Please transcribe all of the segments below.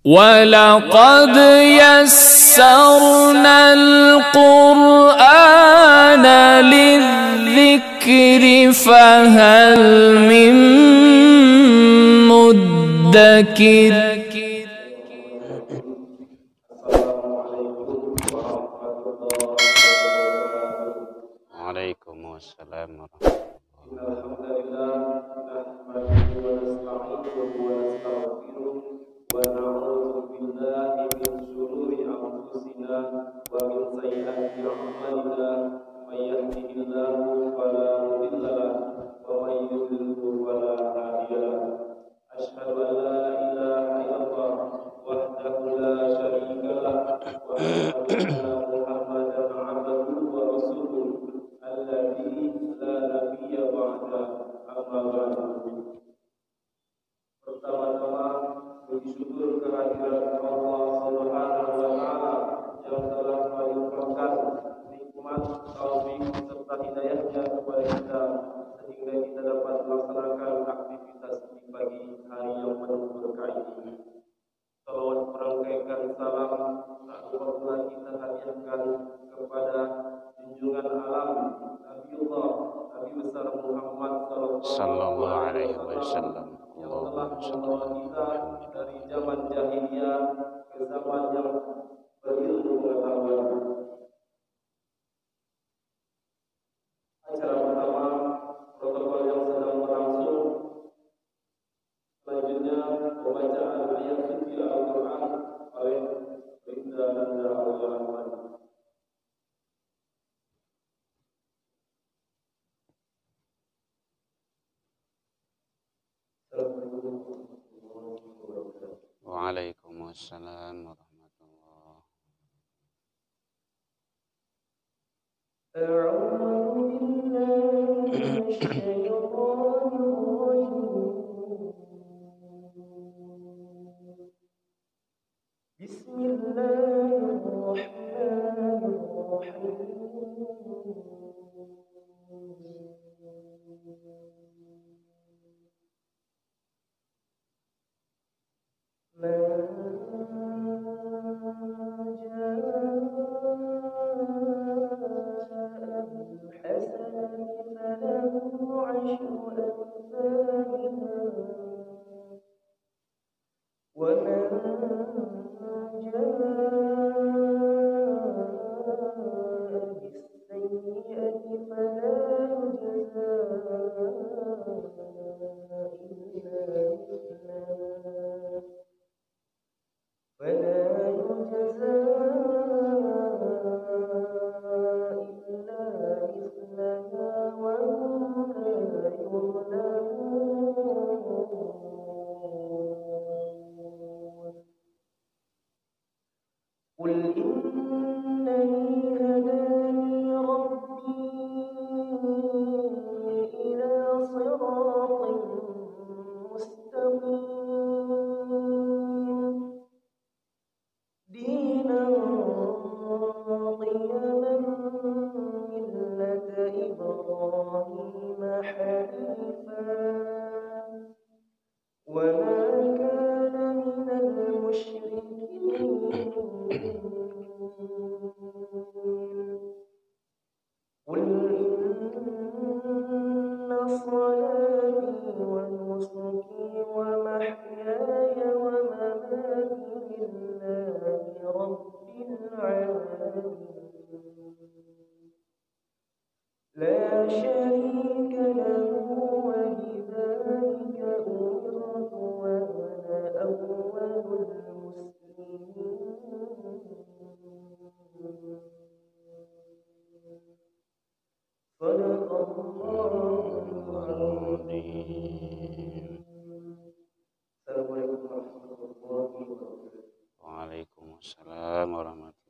ولقد يسرنا القرآن للذكر فهل من مدكر. Waalaikumsalam Pertama-tama puji syukur kehadirat Allah Subhanahu wa taala yang telah melimpahkan nikmat, taufik serta hidayahnya kepada kita sehingga kita dapat melaksanakan aktivitas di pagi hari yang penuh berkah ini. Salawat merangkaikan salam tak lupa pula kita hadiahkan kepada junjungan alam Nabiullah Nabi besar Muhammad sallallahu alaihi wasallam yang telah membawa kita dari zaman jahiliyah ke zaman yang berilmu pengetahuan. Acara pertama protokol yang sedang berlangsung. Selanjutnya pembacaan ayat suci Al-Quran oleh Rinda Nanda Al-Rahman. Waalaikumsalam warahmatullahi Waalaikumsalam warahmatullahi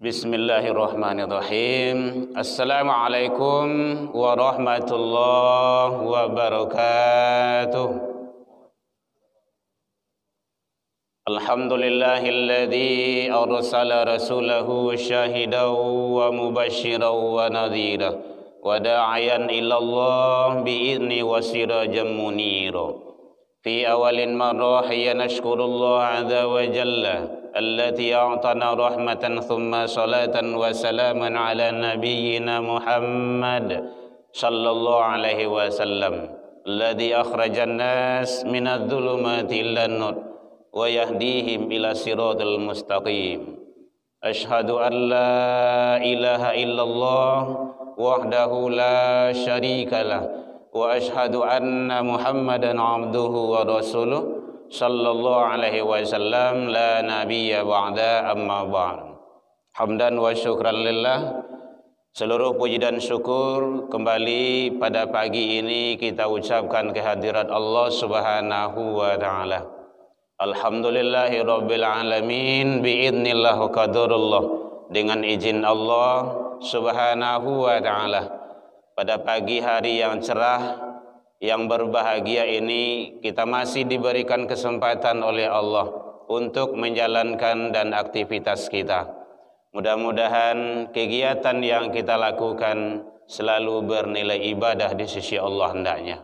Bismillahirrahmanirrahim. Assalamualaikum warahmatullahi wabarakatuh. Alhamdulillahilladzi arsala rasulahu syahidan wa mubasysyiran wa nadhira wa da'iyan ilallah bi'izni wa sirajan munira. Fi awalin marrah ya nashkurullah azza wa jalla allati a'tana rahmatan thumma salatan wa salaman ala nabiyyina Muhammad sallallahu alaihi wasallam alladhi akhrajan nas minadh dhulumati ilan nur wa yahdihim ila siratal mustaqim. Ashhadu an la ilaha illallah wahdahu la syarikalah wa ashhadu anna Muhammadan abduhu wa rasuluh sallallahu alaihi wasallam la nabiyya ba'da amma ba'd. Hamdan wa syukran lillah. Seluruh puji dan syukur kembali pada pagi ini kita ucapkan kehadirat Allah Subhanahu wa taala. Alhamdulillahi rabbil alamin biidznillah wa qadarullah. Dengan izin Allah Subhanahu wa taala, pada pagi hari yang cerah, yang berbahagia ini kita masih diberikan kesempatan oleh Allah untuk menjalankan dan aktivitas kita. Mudah-mudahan kegiatan yang kita lakukan selalu bernilai ibadah di sisi Allah hendaknya.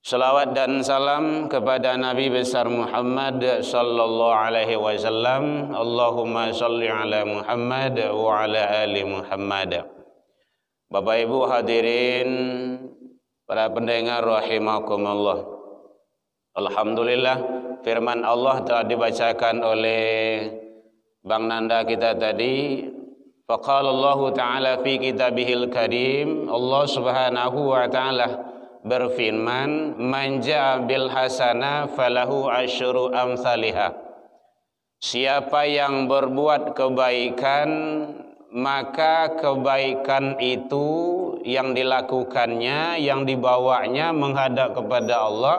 Salawat dan salam kepada Nabi besar Muhammad sallallahu alaihi wasallam. Allahumma shalli ala Muhammad wa ala ali Muhammad. Bapak Ibu hadirin, para pendengar rahimakumullah. Alhamdulillah, firman Allah telah dibacakan oleh Bang Nanda kita tadi. Faqala Allah Ta'ala fi kitabihil karim. Allah Subhanahu wa Ta'ala berfirman, man ja'a bil hasanah falahu asyru amsalihah. Siapa yang berbuat kebaikan, maka kebaikan itu yang dilakukannya, yang dibawanya menghadap kepada Allah,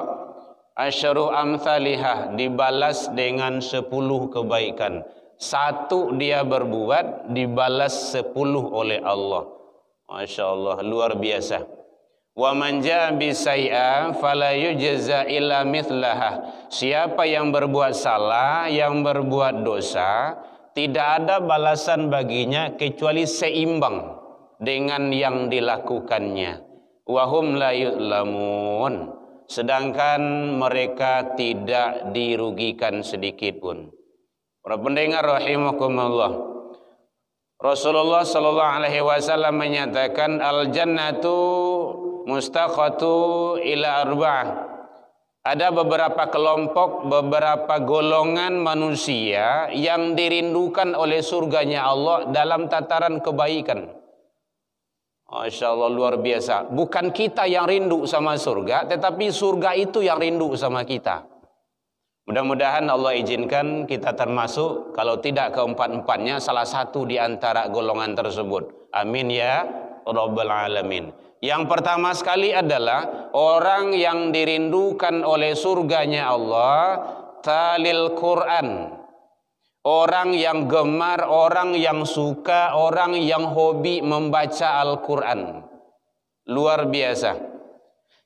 asyru amsalihah, dibalas dengan 10 kebaikan. Satu dia berbuat, dibalas 10 oleh Allah. Masya Allah, luar biasa. Wa man jaa bisai'a fala yujza illa mithlaha. Siapa yang berbuat salah, yang berbuat dosa, tidak ada balasan baginya kecuali seimbang dengan yang dilakukannya. Wa hum la yuzlamun. Sedangkan mereka tidak dirugikan sedikit pun. Para pendengar rahimakumullah, Rasulullah sallallahu alaihi wasallam menyatakan al-jannatu mustaqatu ila arba'ah. Ada beberapa kelompok, beberapa golongan manusia yang dirindukan oleh surganya Allah dalam tataran kebaikan. Masya Allah, luar biasa. Bukan kita yang rindu sama surga, tetapi surga itu yang rindu sama kita. Mudah-mudahan Allah izinkan kita termasuk, kalau tidak keempat-empatnya, salah satu di antara golongan tersebut. Amin ya Rabbal Alamin. Yang pertama sekali adalah orang yang dirindukan oleh surganya Allah, talil Quran. Orang yang gemar, orang yang suka, orang yang hobi membaca Al-Quran. Luar biasa.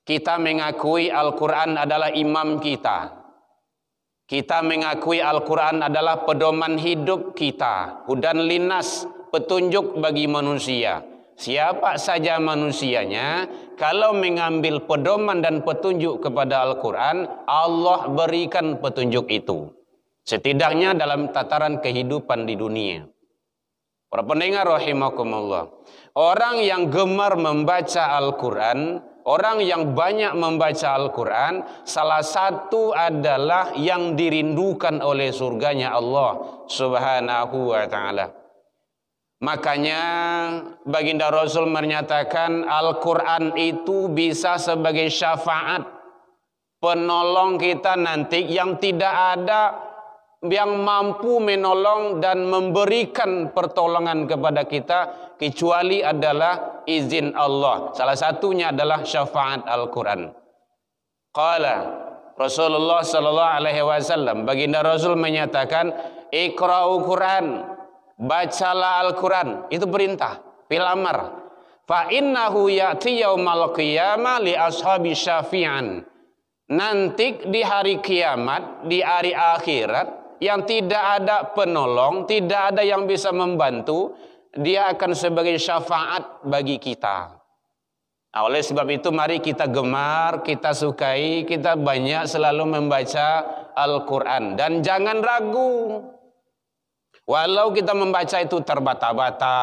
Kita mengakui Al-Quran adalah imam kita. Kita mengakui Al-Quran adalah pedoman hidup kita. Hudan linnas, petunjuk bagi manusia. Siapa saja manusianya, kalau mengambil pedoman dan petunjuk kepada Al-Quran, Allah berikan petunjuk itu. Setidaknya dalam tataran kehidupan di dunia. Para pendengar rahimakumullah, orang yang gemar membaca Al-Quran, orang yang banyak membaca Al-Quran, salah satu adalah yang dirindukan oleh surganya Allah Subhanahu wa ta'ala. Makanya baginda Rasul menyatakan Al-Quran itu bisa sebagai syafaat, penolong kita nanti yang tidak ada yang mampu menolong dan memberikan pertolongan kepada kita kecuali adalah izin Allah. Salah satunya adalah syafaat Al-Quran. Qala Rasulullah sallallahu alaihi wasallam, baginda Rasul menyatakan, Iqra'u Quran, bacalah Al-Quran, itu perintah, fil amar. Fa innahu ya'ti yaumal qiyamah li ashabi syafi'an. Nanti di hari kiamat, di hari akhirat, yang tidak ada penolong, tidak ada yang bisa membantu, dia akan sebagai syafaat bagi kita. Nah, oleh sebab itu mari kita gemar, kita sukai, kita banyak selalu membaca Al-Quran. Dan jangan ragu. Walau kita membaca itu terbata-bata,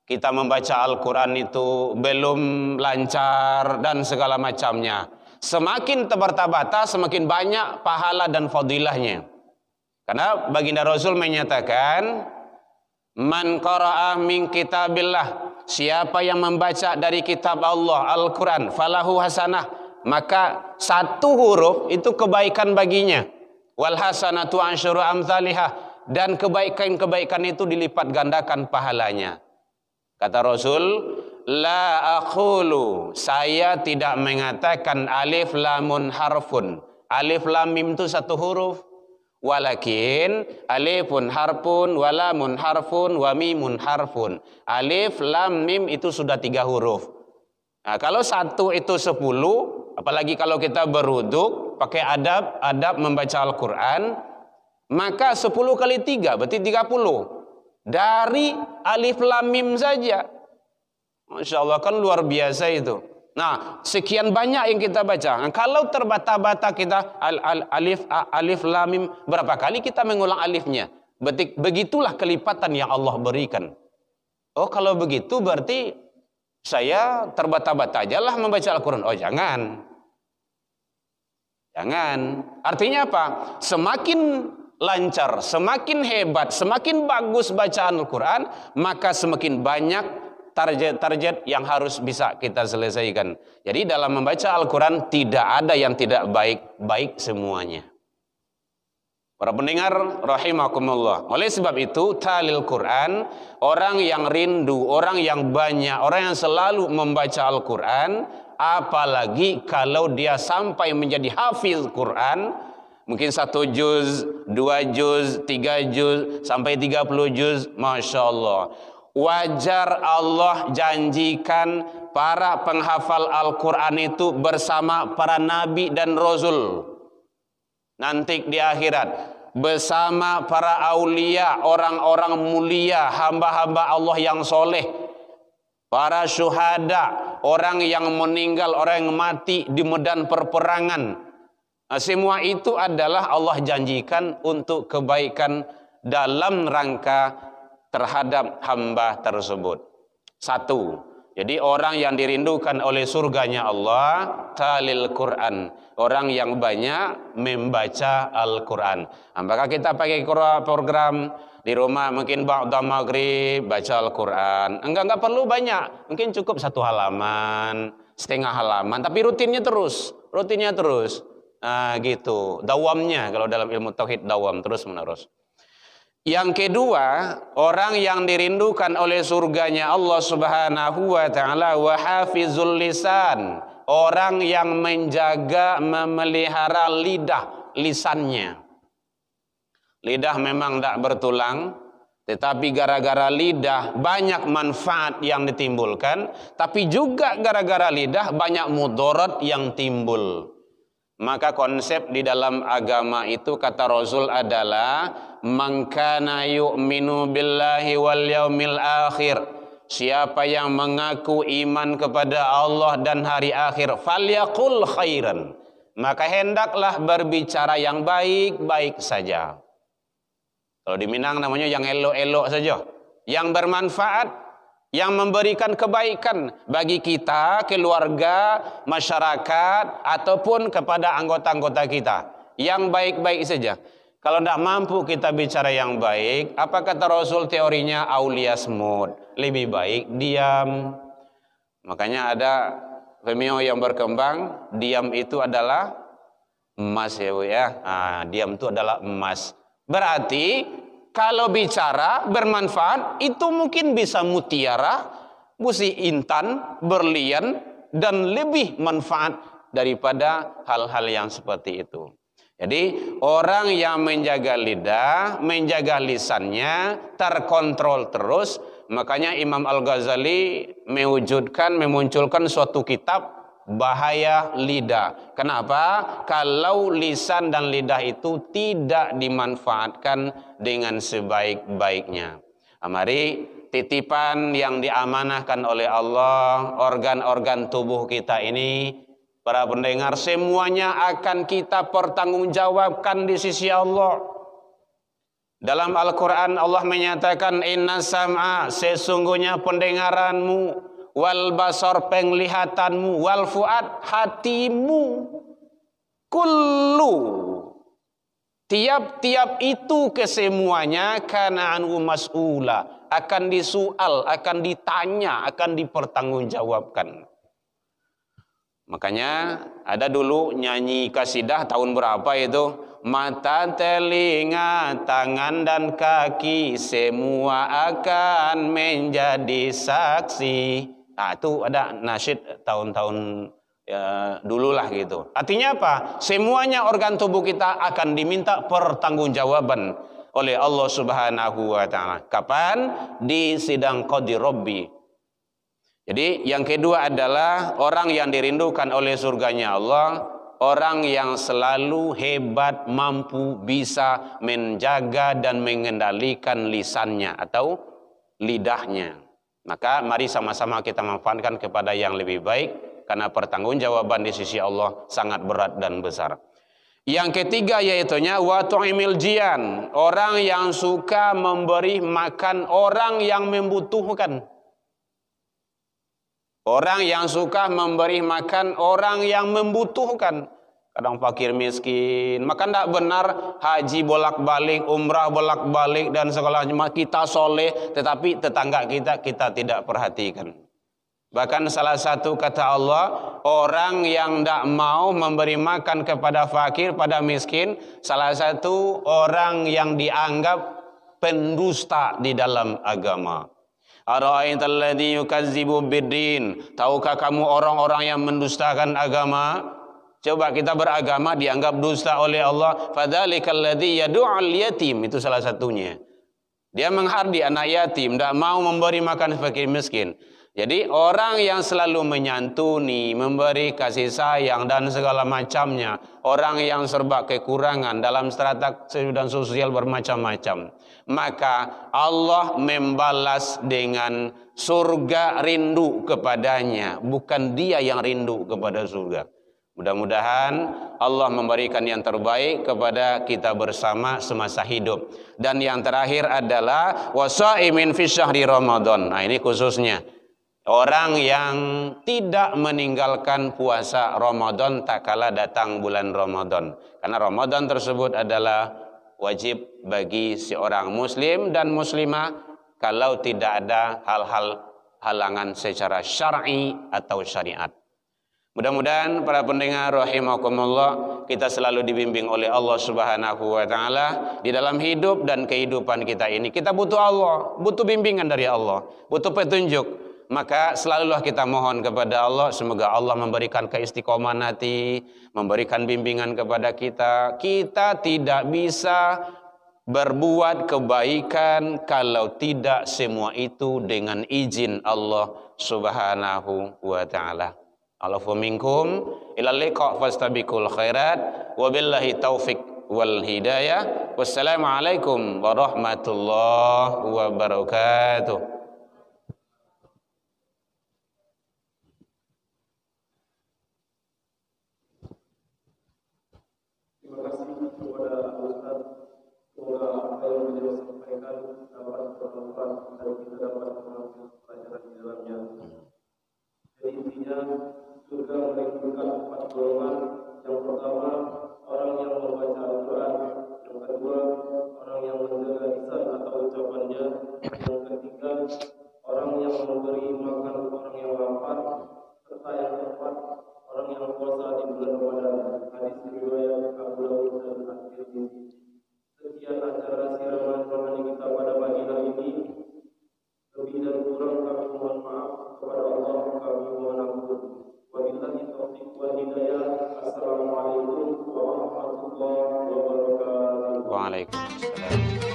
kita membaca Al-Quran itu belum lancar dan segala macamnya. Semakin terbata-bata, semakin banyak pahala dan fadilahnya. Karena baginda Rasul menyatakan, man qara'a min kitabillah, siapa yang membaca dari kitab Allah, Al-Quran, falahu hasanah, maka satu huruf itu kebaikan baginya. Wal hasanatu asyru amsalihah, dan kebaikan-kebaikan itu dilipat gandakan pahalanya. Kata Rasul, la aqulu, saya tidak mengatakan alif lamun harfun. Alif lam mim itu satu huruf. Walakin alifun harfun, walamun harfun, wa mimun harfun. Alif lam mim itu sudah 3 huruf. Nah, kalau satu itu 10, apalagi kalau kita berwuduk pakai adab membaca Al-Quran, maka 10 kali 3 berarti 30. Dari alif lam mim saja. Masya Allah, kan luar biasa itu. Nah, sekian banyak yang kita baca. Nah, kalau terbata-bata kita alif lam mim, berapa kali kita mengulang alifnya? Begitulah kelipatan yang Allah berikan. Oh, kalau begitu berarti saya terbata-bata ajalah membaca Al-Quran. Oh, jangan. Jangan. Artinya apa? Semakin lancar, semakin hebat, semakin bagus bacaan Al-Quran, maka semakin banyak target yang harus bisa kita selesaikan. Jadi dalam membaca Al-Quran tidak ada yang tidak baik semuanya. Para pendengar rahimakumullah. Oleh sebab itu talil Quran, orang yang rindu, orang yang banyak, orang yang selalu membaca Al-Quran, apalagi kalau dia sampai menjadi hafiz Quran, mungkin 1 juz, 2 juz, 3 juz, sampai 30 juz, Masya Allah. Wajar Allah janjikan para penghafal Al-Quran itu bersama para nabi dan rasul. Nanti di akhirat, bersama para aulia, orang-orang mulia, hamba-hamba Allah yang soleh, para syuhada, orang yang meninggal, orang yang mati di medan perperangan. Nah, semua itu adalah Allah janjikan untuk kebaikan dalam rangka terhadap hamba tersebut. 1. Jadi orang yang dirindukan oleh surganya Allah, talil Quran, orang yang banyak membaca Al-Quran. Apakah kita pakai program di rumah mungkin ba'da maghrib baca Al-Quran? Enggak perlu banyak, mungkin cukup 1 halaman, setengah halaman, tapi rutinnya terus. Nah, gitu. Dawamnya, kalau dalam ilmu tauhid dawam terus menerus. Yang kedua, orang yang dirindukan oleh surganya Allah Subhanahu wa taala wa hafizul lisan, orang yang menjaga memelihara lisannya. Lidah memang tidak bertulang, tetapi gara-gara lidah banyak manfaat yang ditimbulkan, tapi juga gara-gara lidah banyak mudarat yang timbul. Maka konsep di dalam agama itu kata Rasul adalah man kana yu'minu billahi wal yaumil akhir. Siapa yang mengaku iman kepada Allah dan hari akhir, falyaqul khairan. Maka hendaklah berbicara yang baik-baik saja. Kalau di Minang namanya yang elok-elok saja, yang bermanfaat, yang memberikan kebaikan bagi kita, keluarga, masyarakat, ataupun kepada anggota-anggota kita. Yang baik-baik saja. Kalau tidak mampu kita bicara yang baik, apa kata Rasul teorinya? Aulia smooth. Lebih baik diam. Makanya ada femio yang berkembang, diam itu adalah emas ya. Nah, diam itu adalah emas. Berarti kalau bicara bermanfaat, itu mungkin bisa mutiara, busi intan, berlian, dan lebih manfaat daripada hal-hal yang seperti itu. Jadi orang yang menjaga lidah, menjaga lisannya, terkontrol terus. Makanya Imam Al-Ghazali memunculkan suatu kitab bahaya lidah. Kenapa? Kalau lisan dan lidah itu tidak dimanfaatkan dengan sebaik-baiknya. Mari titipan yang diamanahkan oleh Allah, organ-organ tubuh kita ini, para pendengar, semuanya akan kita pertanggungjawabkan di sisi Allah. Dalam Al-Quran Allah menyatakan, inna sam'a, sesungguhnya pendengaranmu, wal basar, penglihatanmu, wal fuad, hatimu, kullu, tiap-tiap itu kesemuanya, kana anhu mas'ula, akan disual, akan ditanya, akan dipertanggungjawabkan. Makanya ada dulu nyanyi kasidah tahun berapa itu, mata, telinga, tangan dan kaki semua akan menjadi saksi. Nah itu ada nasyid tahun-tahun dulu lah gitu. Artinya apa? Semuanya organ tubuh kita akan diminta pertanggungjawaban oleh Allah Subhanahu wa taala. Kapan? Di sidang qadhi Rabbi. Jadi yang kedua adalah orang yang dirindukan oleh surganya Allah, orang yang selalu hebat, mampu, bisa menjaga dan mengendalikan lisannya atau lidahnya. Maka mari sama-sama kita manfaatkan kepada yang lebih baik, karena pertanggungjawaban di sisi Allah sangat berat dan besar. Yang ketiga yaitunya wa tu'imil jian, orang yang suka memberi makan orang yang membutuhkan. Orang yang suka memberi makan orang yang membutuhkan. Kadang fakir miskin. Maka tidak benar haji bolak-balik, umrah bolak-balik dan segala macam. Kita soleh, tetapi tetangga kita tidak perhatikan. Bahkan salah satu kata Allah, orang yang tidak mau memberi makan kepada fakir, pada miskin, salah satu orang yang dianggap pendusta di dalam agama. Ara'aital ladzi yukazzibu biddin, tahukah kamu orang-orang yang mendustakan agama? Coba kita beragama dianggap dusta oleh Allah. Fadzalikal ladzi yad'ul yatim, itu salah satunya. Dia menghardi anak yatim, tidak mau memberi makan fakir miskin. Jadi orang yang selalu menyantuni, memberi kasih sayang dan segala macamnya, orang yang serba kekurangan dalam strata dan sosial bermacam-macam, maka Allah membalas dengan surga rindu kepadanya, bukan dia yang rindu kepada surga. Mudah-mudahan Allah memberikan yang terbaik kepada kita bersama semasa hidup. Dan yang terakhir adalah wasaimin fi syahri Ramadan. Nah, ini khususnya orang yang tidak meninggalkan puasa Ramadan tak kala datang bulan Ramadan. Karena Ramadan tersebut adalah wajib bagi seorang muslim dan muslimah kalau tidak ada hal-hal halangan secara syar'i atau syariat. Mudah-mudahan para pendengar rahimakumullah, kita selalu dibimbing oleh Allah Subhanahu wa taala di dalam hidup dan kehidupan kita ini. Kita butuh Allah, butuh bimbingan dari Allah, butuh petunjuk. Maka selalulah kita mohon kepada Allah, semoga Allah memberikan keistiqomahan hati, memberikan bimbingan kepada kita. Kita tidak bisa berbuat kebaikan kalau tidak semua itu dengan izin Allah Subhanahu wa taala. Alafu minkum ila liqa fastabiqul khairat wabillahi taufik wal hidayah. Wassalamualaikum warahmatullahi wabarakatuh. Terima kasih kepada Ustaz. Semoga apa yang beliau sampaikan dapat bermanfaat dan kita dapat mengambil pelajaran di dalamnya. Jadi intinya surga menimbulkan 4 golongan. Yang pertama, orang yang membaca Al-Quran. Yang kedua, orang yang menjaga lisan atau ucapannya. Yang ketiga, orang yang memberi makan orang yang lapar. Serta yang keempat, orang yang puasa di bulan Ramadan. Hadis riwayat Abu Dawud dan At-Tirmidzi. Sekian acara siraman rohani kita pada pagi hari ini. Lebih dan kurang kami mohon maaf kepada Allah, kami mohon ampun. Wabillahi taufiq wal hidayah. Assalamualaikum warahmatullahi wabarakatuh. Waalaikumsalam.